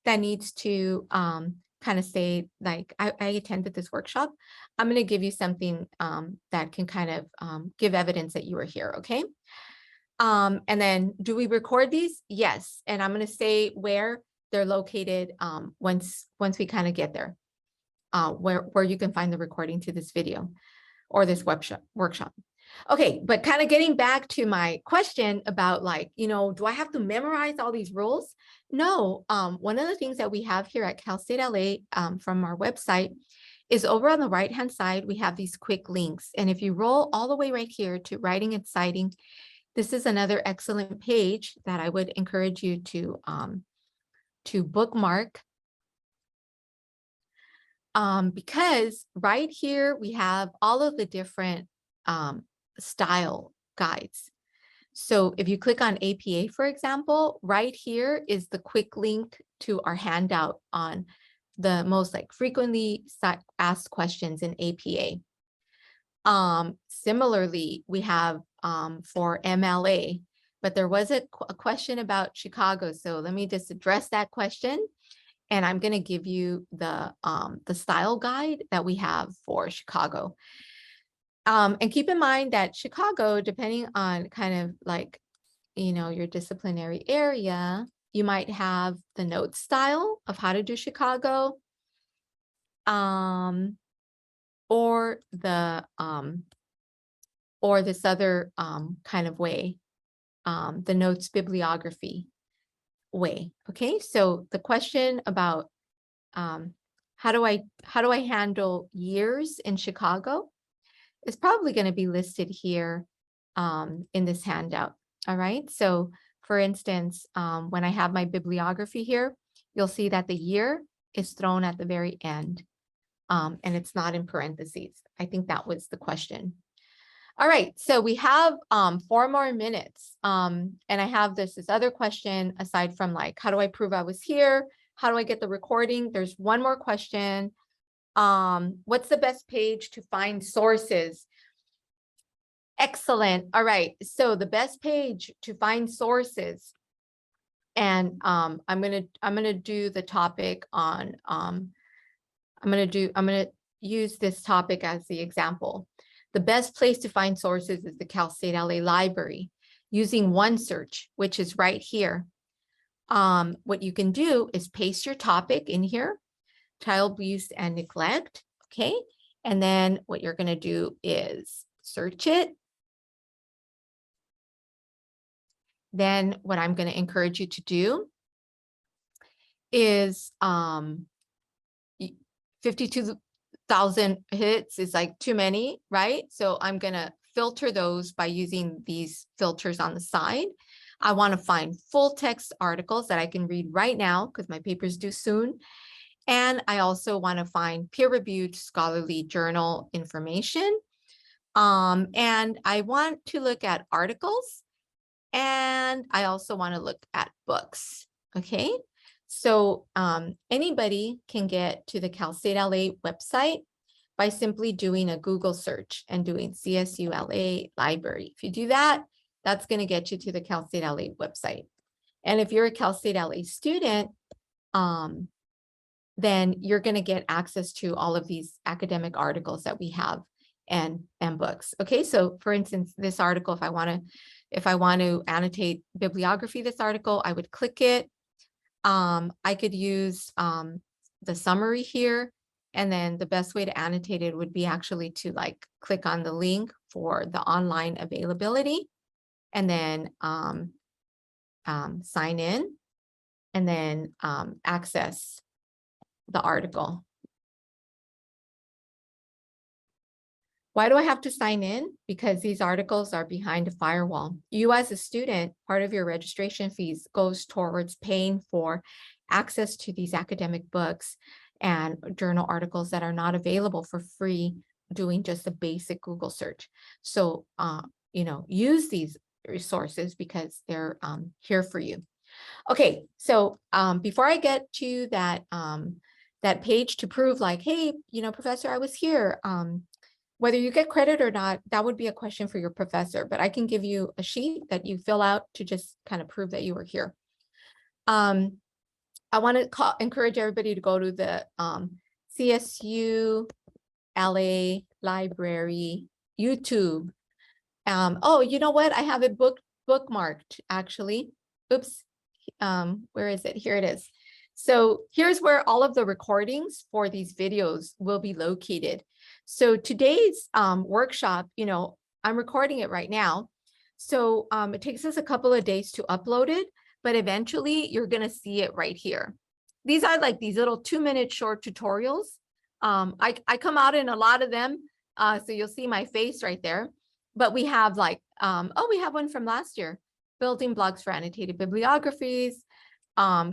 that needs to kind of say, like, I attended this workshop. I'm gonna give you something that can kind of give evidence that you were here. Okay. And then, do we record these? Yes. And I'm gonna say where they're located once we kind of get there. Where you can find the recording to this video or this workshop. Okay, but kind of getting back to my question about, like, you know, do I have to memorize all these rules? No, one of the things that we have here at Cal State LA from our website is over on the right-hand side, we have these quick links. And if you roll all the way right here to writing and citing, this is another excellent page that I would encourage you to bookmark. Because right here we have all of the different style guides. So if you click on APA, for example, right here is the quick link to our handout on the most frequently asked questions in APA. Similarly, we have for MLA, but there was a question about Chicago. So let me just address that question. And I'm going to give you the style guide that we have for Chicago. And keep in mind that Chicago, depending on kind of your disciplinary area, you might have the note style of how to do Chicago, or this other kind of way, the notes bibliography way. Okay, so the question about how do I handle years in Chicago is probably going to be listed here in this handout. All right, so for instance, when I have my bibliography here, you'll see that the year is thrown at the very end, and it's not in parentheses. I think that was the question. All right, so we have 4 more minutes. And I have this other question aside from how do I prove I was here? How do I get the recording? There's one more question. What's the best page to find sources? Excellent. All right, so the best page to find sources, and I'm gonna do the topic on I'm gonna use this topic as the example. The best place to find sources is the Cal State LA Library using OneSearch, which is right here. What you can do is paste your topic in here, child abuse and neglect, okay? And then what you're gonna do is search it. Then what I'm gonna encourage you to do is 52 1,000 hits is like too many, right? So I'm going to filter those by using these filters on the side. I want to find full text articles that I can read right now because my paper's due soon. And I also want to find peer-reviewed scholarly journal information. And I want to look at articles, and I also want to look at books. Okay, so anybody can get to the Cal State LA website by simply doing a Google search and doing CSU LA library. If you do that, that's going to get you to the Cal State LA website. And if you're a Cal State LA student, then you're going to get access to all of these academic articles that we have and books. Okay, so for instance, this article, if I want to annotate bibliography, this article, I would click it. I could use the summary here, and then the best way to annotate it would be actually to like click on the link for the online availability, and then sign in, and then access the article. Why do I have to sign in? Because these articles are behind a firewall. You as a student, part of your registration fees goes towards paying for access to these academic books and journal articles that are not available for free doing just a basic Google search. So, use these resources because they're here for you. Okay, so before I get to that, that page to prove like, hey, professor, I was here. Whether you get credit or not, that would be a question for your professor, but I can give you a sheet that you fill out to just kind of prove that you were here. I want to encourage everybody to go to the CSU LA library YouTube. Oh, you know what? I have it bookmarked actually. Oops. Where is it? Here it is. So here's where all of the recordings for these videos will be located. So today's workshop, I'm recording it right now. So it takes us a couple of days to upload it, but eventually you're going to see it right here. These are like these little 2-minute short tutorials. I come out in a lot of them. So you'll see my face right there. But we have like, we have one from last year, building blogs for annotated bibliographies.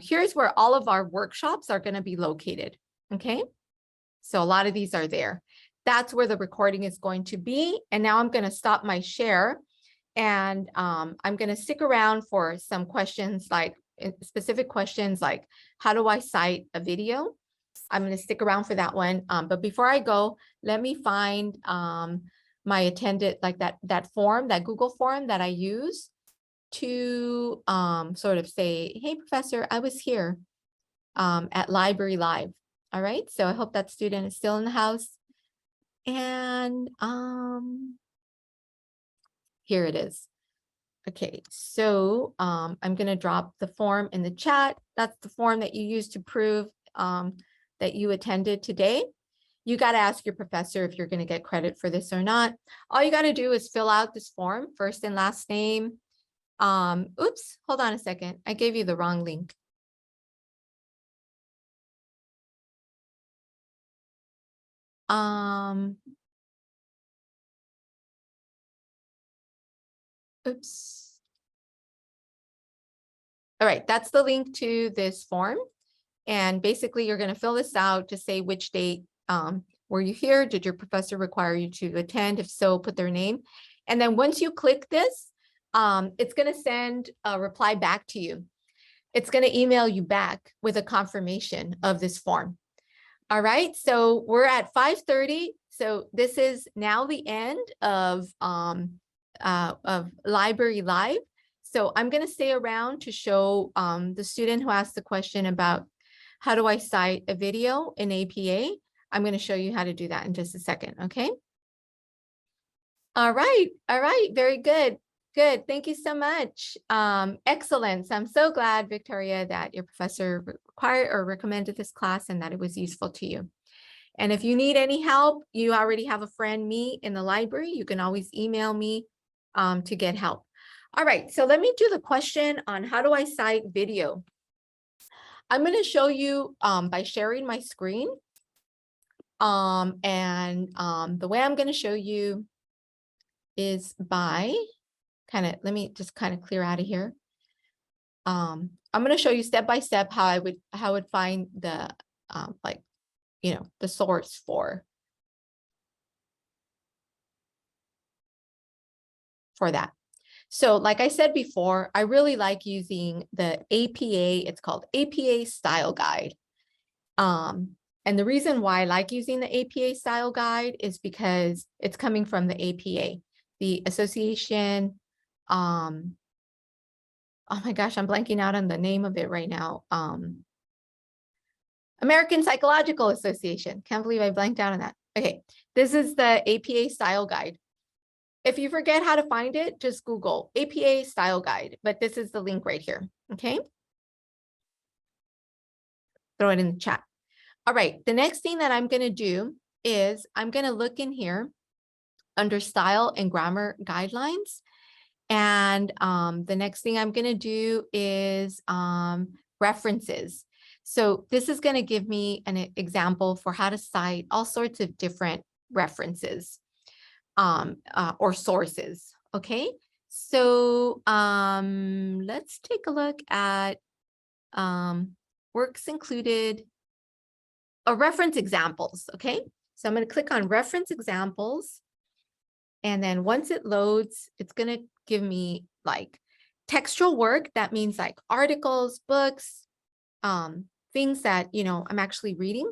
Here's where all of our workshops are going to be located. Okay. So a lot of these are there. That's where the recording is going to be. And now I'm going to stop my share, and I'm going to stick around for some questions, like specific questions like, how do I cite a video? I'm going to stick around for that one. But before I go, let me find my attended, like that form, that Google form that I use to sort of say, hey, professor, I was here at Library Live. All right. So I hope that student is still in the house. And here it is. Okay, so I'm going to drop the form in the chat. That's the form that you use to prove that you attended today. You got to ask your professor if you're going to get credit for this or not. All you got to do is fill out this form, first and last name. Oops, hold on a second. I gave you the wrong link. Oops. All right, that's the link to this form. And basically you're going to fill this out to say which date were you here? Did your professor require you to attend? If so, put their name. And then once you click this, it's going to send a reply back to you. It's going to email you back with a confirmation of this form. All right, so we're at 5:30. So this is now the end of Library Live. So I'm going to stay around to show the student who asked the question about how do I cite a video in APA. I'm going to show you how to do that in just a second. Okay. All right. Very good. Good. Thank you so much. Excellent. I'm so glad, Victoria, that your professor required or recommended this class and that it was useful to you. And if you need any help, you already have a friend, me, in the library. You can always email me to get help. All right. So let me do the question on how do I cite video. I'm going to show you by sharing my screen. The way I'm going to show you is by let me just clear out of here. I'm going to show you step by step how I would find the the source for that. So like I said before, I really like using the APA. It's called APA Style Guide. And the reason why I like using the APA Style Guide is because it's coming from the APA, the Association. Oh my gosh, I'm blanking out on the name of it right now. American Psychological Association. Can't believe I blanked out on that. Okay, this is the APA Style Guide. If you forget how to find it, just Google APA Style Guide, but this is the link right here, okay? Throw it in the chat. All right, the next thing that I'm gonna do is I'm gonna look in here under Style and Grammar Guidelines. And the next thing I'm gonna do is references. So this is gonna give me an example for how to cite all sorts of different references. Or sources, okay? So let's take a look at works included, or reference examples, okay? So I'm going to click on reference examples, and then once it loads, it's going to give me like textual work. That means like articles, books, things that, I'm actually reading.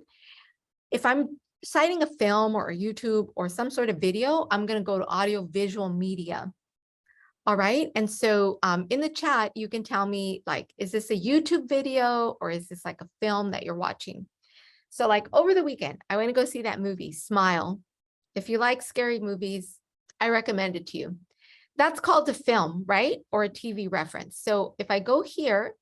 If I'm citing a film or a YouTube or some sort of video, I'm going to go to audio visual media. All right. And so in the chat, you can tell me like, is this a YouTube video or is this like a film that you're watching? So like over the weekend, I went to go see that movie, Smile. If you like scary movies, I recommend it to you. That's called a film, right? Or a TV reference. So if I go here,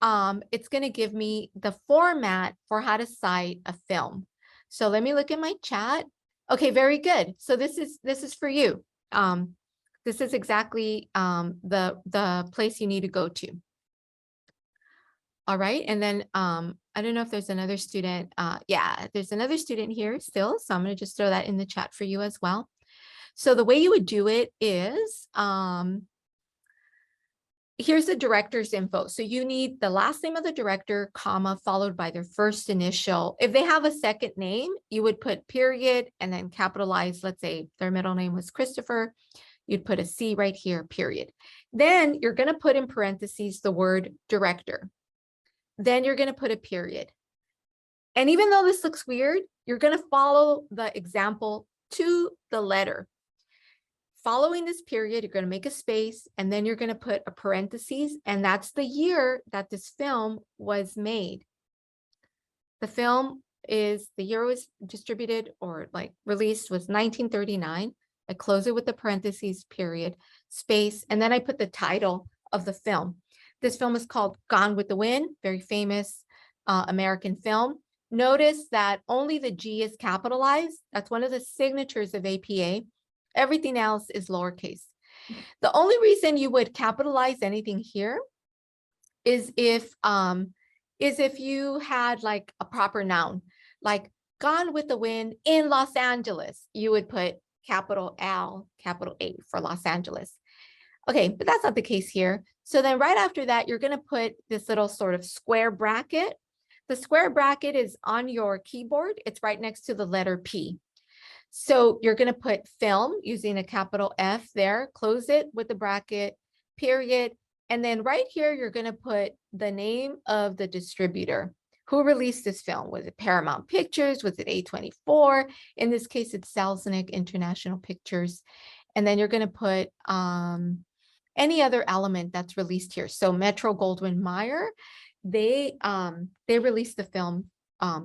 it's going to give me the format for how to cite a film. So let me look at my chat. Okay, very good. So this is for you. This is exactly the place you need to go to. All right, and then I don't know if there's another student. Yeah, there's another student here still. So I'm going to just throw that in the chat for you as well. So the way you would do it is here's the director's info. So you need the last name of the director, comma, followed by their first initial. If they have a second name, you would put period and then capitalize. Let's say their middle name was Christopher. You'd put a C right here, period. Then you're going to put in parentheses the word director. Then you're going to put a period. And even though this looks weird, you're going to follow the example to the letter. Following this period, you're going to make a space, and then you're going to put a parentheses, and that's the year that this film was made. The film is, the year it was distributed or like released was 1939. I close it with the parentheses, period, space, and then I put the title of the film. This film is called Gone with the Wind, very famous American film. Notice that only the G is capitalized. That's one of the signatures of APA. Everything else is lowercase. The only reason you would capitalize anything here is if you had like a proper noun, like Gone with the Wind in Los Angeles, you would put capital L, capital A for Los Angeles. Okay, but that's not the case here. So then right after that, you're going to put this little sort of square bracket. The square bracket is on your keyboard. It's right next to the letter P. So you're going to put film using a capital F there, close it with the bracket, period. And then right here, you're going to put the name of the distributor. Who released this film? Was it Paramount Pictures? Was it A24? In this case, it's Selznick International Pictures. And then you're going to put any other element that's released here. So Metro-Goldwyn-Mayer, they released the film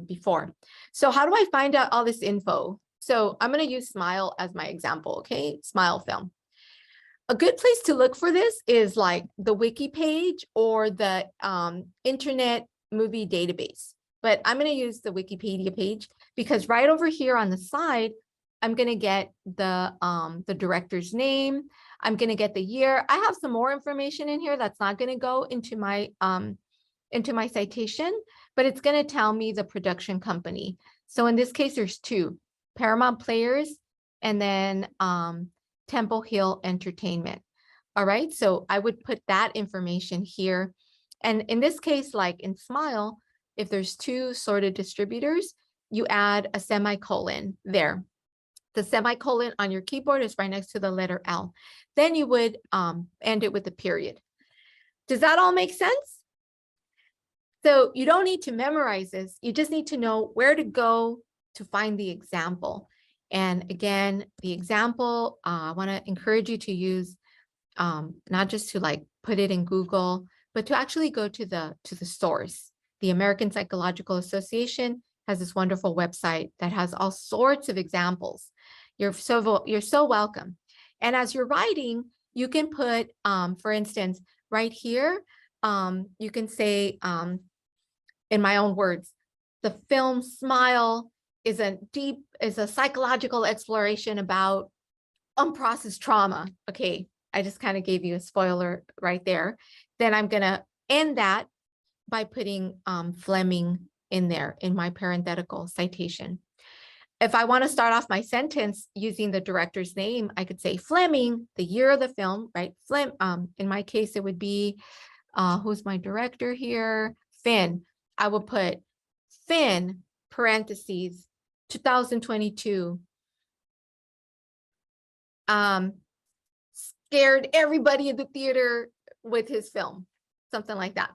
before. So how do I find out all this info? So I'm going to use Smile as my example, okay? Smile film. A good place to look for this is like the wiki page or the Internet Movie Database. But I'm going to use the Wikipedia page because right over here on the side, I'm going to get the director's name. I'm going to get the year. I have some more information in here that's not going to go into my citation, but it's going to tell me the production company. So in this case, there's two, Paramount Players and then Temple Hill Entertainment. All right, so I would put that information here. And in this case, like in Smile, if there's two sorted distributors, you add a semicolon there. The semicolon on your keyboard is right next to the letter L. Then you would end it with a period. Does that all make sense? So you don't need to memorize this. You just need to know where to go to find the example. And again, the example, I want to encourage you to use not just to like put it in Google, but to actually go to the source. The American Psychological Association has this wonderful website that has all sorts of examples. You're so welcome. And as you're writing, you can put, for instance, right here, you can say, in my own words, the film Smile is a psychological exploration about unprocessed trauma. Okay, I just kind of gave you a spoiler right there. Then I'm gonna end that by putting Fleming in there in my parenthetical citation. If I want to start off my sentence using the director's name, I could say Fleming, the year of the film, right? In my case, it would be, who's my director here? Finn. I will put Finn, parentheses, 2022. Scared everybody in the theater with his film, something like that.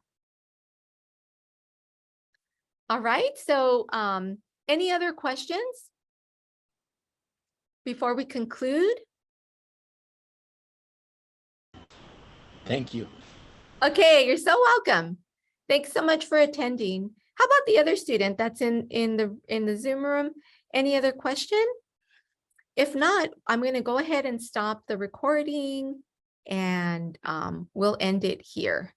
All right, so any other questions before we conclude? Thank you. Okay, you're so welcome. Thanks so much for attending. How about the other student that's in the Zoom room? Any other question? If not, I'm going to go ahead and stop the recording and we'll end it here.